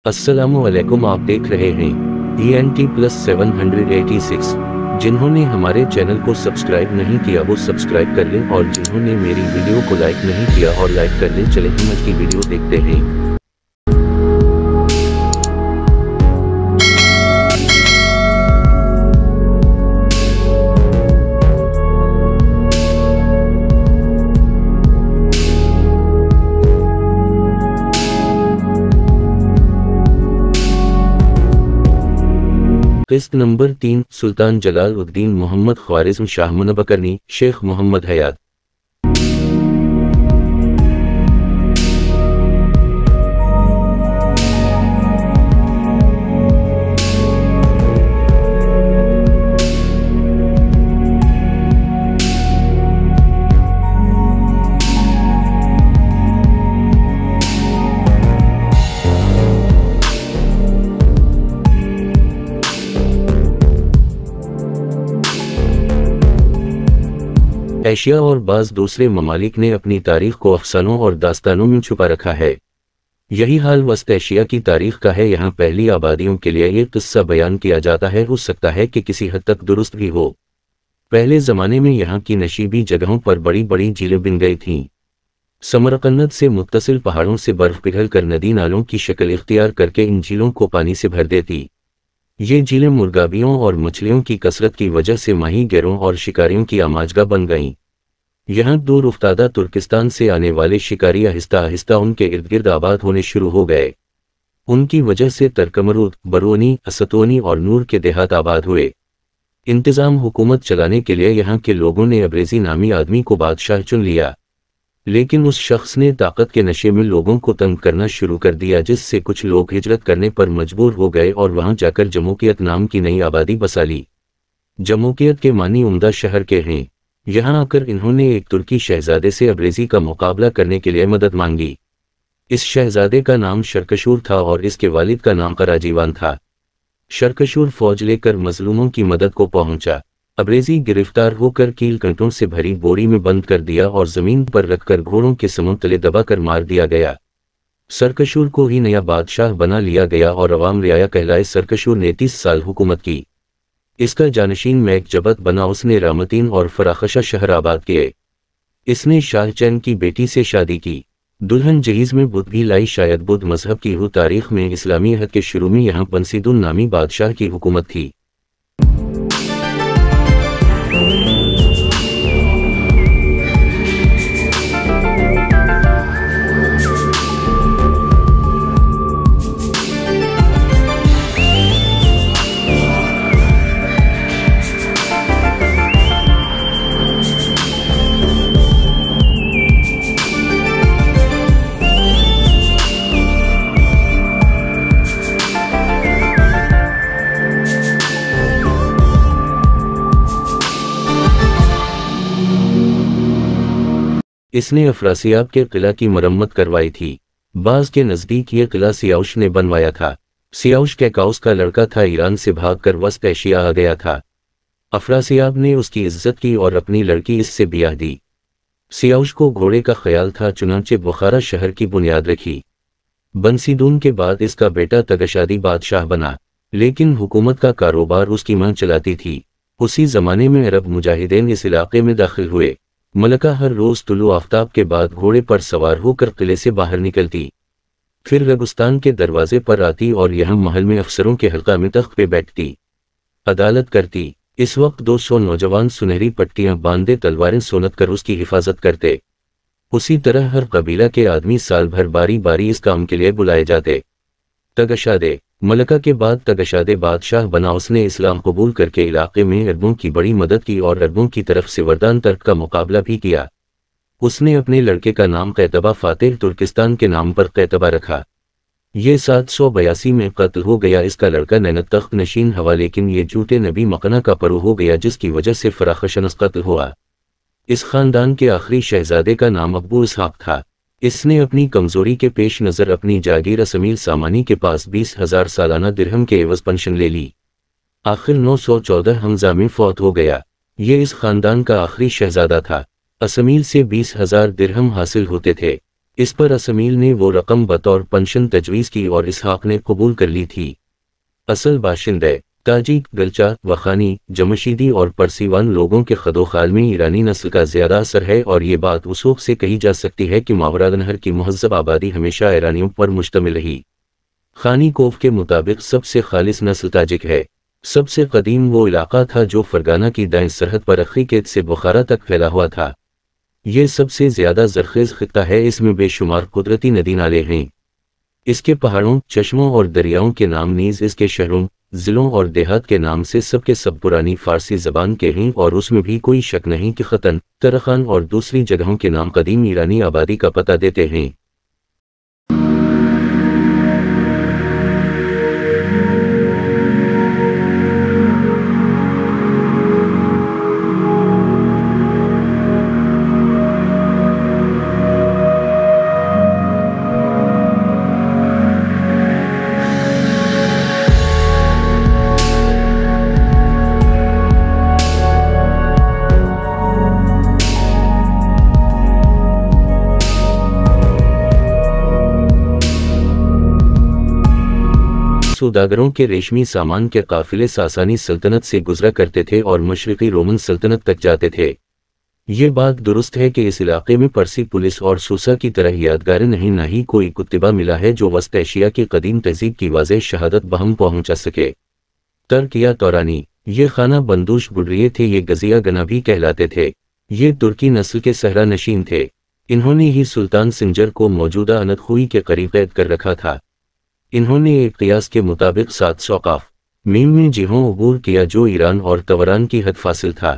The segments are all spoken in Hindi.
अस्सलामुअलैकुम, आप देख रहे हैं ENT+786। जिन्होंने हमारे चैनल को सब्सक्राइब नहीं किया वो सब्सक्राइब कर लें और जिन्होंने मेरी वीडियो को लाइक नहीं किया और लाइक कर लें। चलें हम आज की वीडियो देखते हैं। किस्त नंबर 3, सुल्तान जलालुद्दीन मोहम्मद ख्वारिज़्म शाह मुनबकरनी, शेख मोहम्मद हयात। एशिया और बाज़ दूसरे ममालिक ने अपनी तारीख को अफसानों और दास्तानों में छुपा रखा है। यही हाल वस्त एशिया की तारीख का है। यहाँ पहली आबादियों के लिए ये किस्सा बयान किया जाता है। हो सकता है कि किसी हद तक दुरुस्त भी हो। पहले ज़माने में यहाँ की नशीबी जगहों पर बड़ी बड़ी झीलें बन गई थीं। समरकंद से मुत्तसिल पहाड़ों से बर्फ पिघल कर नदी नालों की शक्ल इख्तियार करके इन झीलों को पानी से भर देती। ये झीलें मुर्गाबियों और मछलियों की कसरत की वजह से माही गिरों और शिकारियों की आमाजगा बन गईं। यहाँ दूर उफ्तादा तुर्किस्तान से आने वाले शिकारी आहिस्ता आहिस्ता उनके इर्द गिर्द आबाद होने शुरू हो गए। उनकी वजह से तरकमरूद, बरोनी, असतोनी और नूर के देहात आबाद हुए। इंतज़ाम हुकूमत चलाने के लिए यहाँ के लोगों ने अब्रेज़ी नामी आदमी को बादशाह चुन लिया, लेकिन उस शख्स ने ताकत के नशे में लोगों को तंग करना शुरू कर दिया, जिससे कुछ लोग हिजरत करने पर मजबूर हो गए और वहाँ जाकर जमूकियत नाम की नई आबादी बसा ली। जमूकियत के मानी उम्दा शहर के हैं। यहाँ आकर इन्होंने एक तुर्की शहजादे से अब्रेज़ी का मुकाबला करने के लिए मदद मांगी। इस शहजादे का नाम शरकशूर था और इसके वालिद का नाम कराजीवान था। शरकशूर फौज लेकर मजलूमों की मदद को पहुंचा। अब्रेज़ी गिरफ्तार होकर कील कंटों से भरी बोरी में बंद कर दिया और ज़मीन पर रखकर घोड़ों के समूह तले दबाकर मार दिया गया। सरकशूर को ही नया बादशाह बना लिया गया और अवाम रियाया कहलाए। सरकशूर ने 30 साल हुकूमत की। इसका जानशीन मैक जबत बना। उसने रामतीन और फराखशा शहर आबाद किए। इसने शाहचैन की बेटी से शादी की। दुल्हन जहीज में बुद्ध भी लाई। शायद बुद्ध मजहब की हो। तारीख में इस्लामी अहद के शुरू में यहाँ बंसीदुन नामी बादशाह की हुकूमत थी। इसने अफरासियाब के किला की मरम्मत करवाई थी। बाज़ के नज़दीक ये किला सियाउश ने बनवाया था। सियाउश कैकाउस का लड़का था। ईरान से भागकर वस्त एशिया आ गया था। अफरासियाब ने उसकी इज्जत की और अपनी लड़की इससे ब्याह दी। सियाउश को घोड़े का ख्याल था, चुनांचे बुखारा शहर की बुनियाद रखी। बंसीदून के बाद इसका बेटा तगशादी बादशाह बना, लेकिन हुकूमत का कारोबार उसकी मां चलाती थी। उसी ज़माने में अरब मुजाहिदीन इस इलाके में दाखिल हुए। मलका हर रोज़ तुलु आफ्ताब के बाद घोड़े पर सवार होकर किले से बाहर निकलती, फिर रेगिस्तान के दरवाजे पर आती और यहाँ महल में अफसरों के हल्का में तख्त पे बैठती, अदालत करती। इस वक्त 200 नौजवान सुनहरी पट्टियां बांधे तलवारें सोनत कर उसकी हिफाजत करते। उसी तरह हर कबीला के आदमी साल भर बारी बारी इस काम के लिए बुलाए जाते। तगशादे मलका के बाद तगशादे बादशाह बना। उसने इस्लाम कबूल करके इलाके में अरबों की बड़ी मदद की और अरबों की तरफ से वरदान तर्क का मुकाबला भी किया। उसने अपने लड़के का नाम कैतबा फातेह तुर्किस्तान के नाम पर कैतबा रखा। ये 782 में कत्ल हो गया। इसका लड़का नैनत तख्त नशीन हवा, लेकिन ये झूठे नबी मकना का परू हो गया, जिसकी वजह से फराखशनस कत्ल हुआ। इस खानदान के आखिरी शहजादे का नाम अबू इसहाक था। इसने अपनी कमजोरी के पेश नज़र अपनी जागीर असमील सामानी के पास 20,000 सालाना दिरहम के एवज पेंशन ले ली। आखिर 914 हमजा में फौत हो गया। ये इस खानदान का आखिरी शहजादा था। असमील से 20,000 दिरहम हासिल होते थे। इस पर असमील ने वो रकम बतौर पेंशन तजवीज़ की और इसहाक ने कबूल कर ली थी। असल बाशिंदे ताजिक, गलचा, वखानी, जमशीदी और परसीवान लोगों के खदोखाल में ईरानी नस्ल का ज़्यादा असर है और ये बात वसूख से कही जा सकती है कि मावरा नहर की महज़ब आबादी हमेशा ईरानियों पर मुश्तमिल रही। खानी कोफ के मुताबिक सबसे खालिस नस्ल ताजिक है। सबसे कदीम वो इलाका था जो फरगाना की दाएं सरहद पर अखीकेत से बुखारा तक फैला हुआ था। ये सबसे ज़्यादा ज़रखेज़ खित्ता है, इसमें बेशुमार कुदरती नदी नाले हैं। इसके पहाड़ों, चश्मों और दरियाओं के नाम नीज़ इसके शहरों, ज़िलों और देहात के नाम से सबके सब पुरानी फ़ारसी ज़बान के हैं और उसमें भी कोई शक नहीं कि ख़तन, तरखान और दूसरी जगहों के नाम कदीम ईरानी आबादी का पता देते हैं। सौदागरों के रेशमी सामान के काफिले सासानी सल्तनत से गुजरा करते थे और मशरिकी रोमन सल्तनत तक जाते थे। ये बात दुरुस्त है कि इस इलाके में परसी पुलिस और सूसा की तरह यादगारें नहीं, ना ही कोई कुत्तिबा मिला है जो वस्त एशिया की कदीम तहजीब की वाज़ेह शहादत बहम पहुंचा सके। तर्क या तौरानी, ये खाना बंदूश गुडरिये थे, ये गजिया गना भी कहलाते थे। ये तुर्की नस्ल के सहरा नशीन थे। इन्होंने ही सुल्तान सिंजर को मौजूदा अनदखुई के करीब कैद कर रखा था। इन्होंने एक क़ियास के मुताबिक 700 काफ मीम में जिहों अबूर किया जो ईरान और तवरान की हद फासिल था।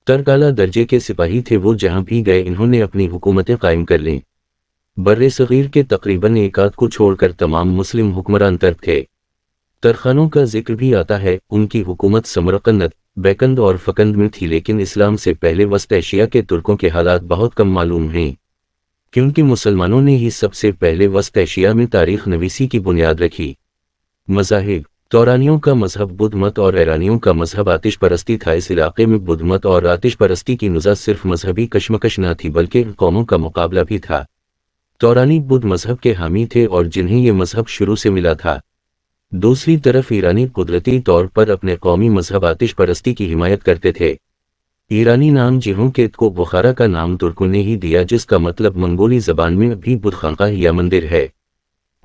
तरकाला दर्जे के सिपाही थे वो, जहां भी गए इन्होंने अपनी हुकूमतें कायम कर लीं। बर्रे सग़ीर के तकरीबन एक आध को छोड़कर तमाम मुस्लिम हुक्मरान तर्क थे। तरखानों का जिक्र भी आता है। उनकी हुकूमत समरकंद, बैकंद और फकंद में थी, लेकिन इस्लाम से पहले वस्त एशिया के तुर्कों के हालात बहुत कम मालूम हैं, क्योंकि मुसलमानों ने ही सबसे पहले वस्त एशिया में तारीख नवीसी की बुनियाद रखी। मज़ाहिब, तौरानियों का मजहब बुद्ध मत और ईरानियों का मजहब आतिश परस्ती था। इस इलाके में बुद्ध मत और आतिश परस्ती की नुज़ा सिर्फ मजहबी कशमकश न थी, बल्कि कौमों का मुकाबला भी था। तौरानी बुद्ध मजहब के हामी थे और जिन्हें ये मजहब शुरू से मिला था। दूसरी तरफ ईरानी कुदरती तौर पर अपने कौमी मजहब आतिश परस्ती की हिमायत करते थे। ईरानी नाम जिहों के को बुखारा का नाम तुर्कों ने ही दिया, जिसका मतलब मंगोली ज़बान में भी बुद्ध खानका या मंदिर है।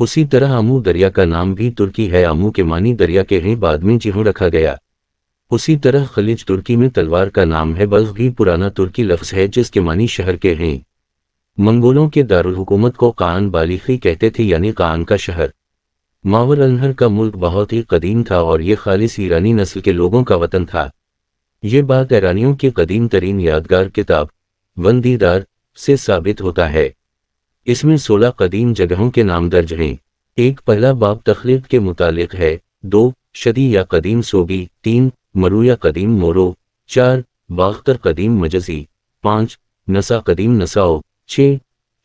उसी तरह आमू दरिया का नाम भी तुर्की है, आमू के मानी दरिया के हैं, बाद में जिहों रखा गया। उसी तरह खलीज तुर्की में तलवार का नाम है, बल्ख भी पुराना तुर्की लफ्ज़ है जिसके मानी शहर के हैं। मंगोलों के दारुल हुकूमत को कान बालिखी कहते थे, यानी कान का शहर। मावर अनहर का मुल्क बहुत ही कदीम था और ये खालिस ईरानी नस्ल के लोगों का वतन था। ये बात ईरानियों की कदीम तरीन यादगार किताब वंदीदार से साबित होता है। इसमें 16 कदीम जगहों के नाम दर्ज हैं। एक पहला बाब तखलीक के मुतालिक है, 2 शदी या कदीम सोगी, 3 मरू या कदीम मोरो, 4 बाख्तर कदीम मजसी, 5 नसा कदीम नसाओ, 6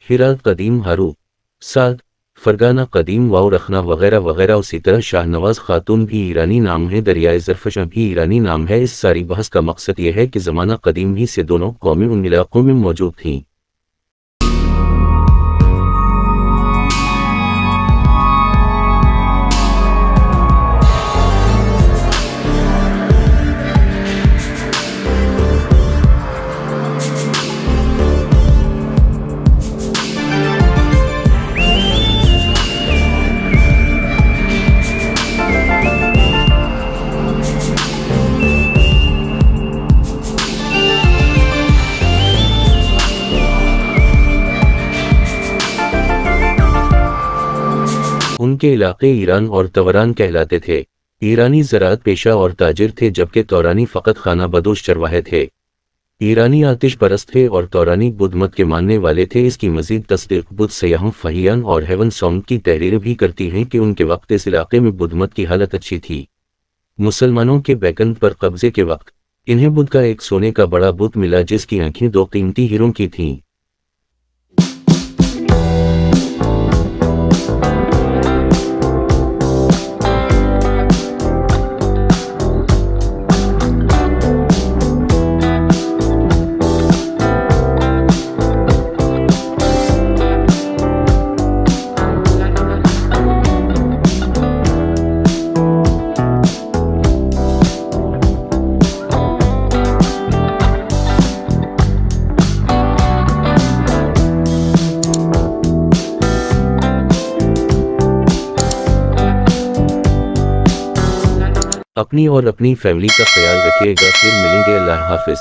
हिरा कदीम हारू, 7 फरगाना कदीम वाव रखना वगैरह वगैरह। उसी तरह शाहनवाज खातून भी ईरानी नाम है, दरियाए ज़रफ़शा भी ईरानी नाम है। इस सारी बहस का मकसद यह है कि ज़माना कदीम ही से दोनों कौमें उन इलाक़ों में मौजूद थीं। उनके इलाके ईरान और तवरान कहलाते थे। ईरानी ज़राअत पेशा और ताजिर थे, जबकि तौरानी फ़कत खाना बदोश चरवाहे थे। ईरानी आतिश परस्त थे और तौरानी बुद्ध मत के मानने वाले थे। इसकी मज़ीद तस्दीक बुद्ध सयाहों फ़हियान और हेवन सॉन्ग की तहरीरें भी करती हैं कि उनके वक्त इस इलाके में बुद्ध मत की हालत अच्छी थी। मुसलमानों के बैकंद पर कब्ज़े के वक्त इन्हें बुद्ध का एक सोने का बड़ा बुत मिला, जिसकी आंखें 2 कीमती हीरों की थीं। अपनी और अपनी फैमिली का ख्याल रखिएगा। फिर मिलेंगे। अल्लाह हाफिज।